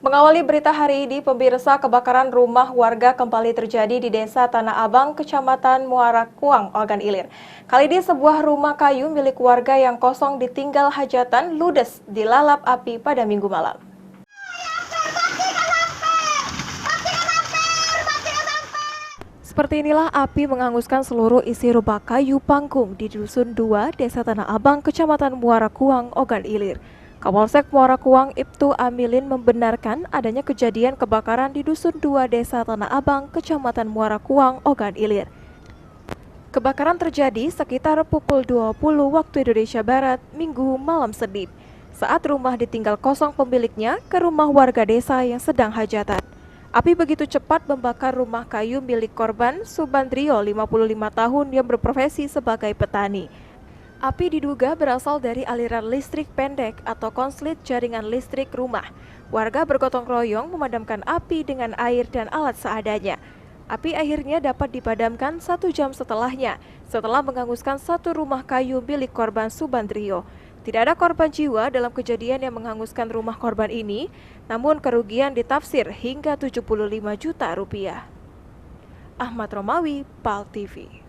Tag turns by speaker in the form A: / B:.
A: Mengawali berita hari ini, pemirsa, kebakaran rumah warga kembali terjadi di Desa Tanah Abang, Kecamatan Muara Kuang, Ogan Ilir. Kali ini sebuah rumah kayu milik warga yang kosong ditinggal hajatan ludes dilalap api pada Minggu malam. Seperti inilah api menghanguskan seluruh isi rumah kayu panggung di Dusun 2, Desa Tanah Abang, Kecamatan Muara Kuang, Ogan Ilir. Kapolsek Muara Kuang Ibtu Amilin membenarkan adanya kejadian kebakaran di Dusun 2 Desa Tanah Abang, Kecamatan Muara Kuang, Ogan Ilir. Kebakaran terjadi sekitar pukul 20 waktu Indonesia Barat, Minggu malam Senin, saat rumah ditinggal kosong pemiliknya ke rumah warga desa yang sedang hajatan. Api begitu cepat membakar rumah kayu milik korban Subandrio, 55 tahun, yang berprofesi sebagai petani. Api diduga berasal dari aliran listrik pendek atau konslet jaringan listrik rumah. Warga bergotong royong memadamkan api dengan air dan alat seadanya. Api akhirnya dapat dipadamkan 1 jam setelahnya, setelah menghanguskan satu rumah kayu milik korban Subandrio. Tidak ada korban jiwa dalam kejadian yang menghanguskan rumah korban ini, namun kerugian ditafsir hingga 75 juta rupiah. Ahmad Romawi, PAL TV.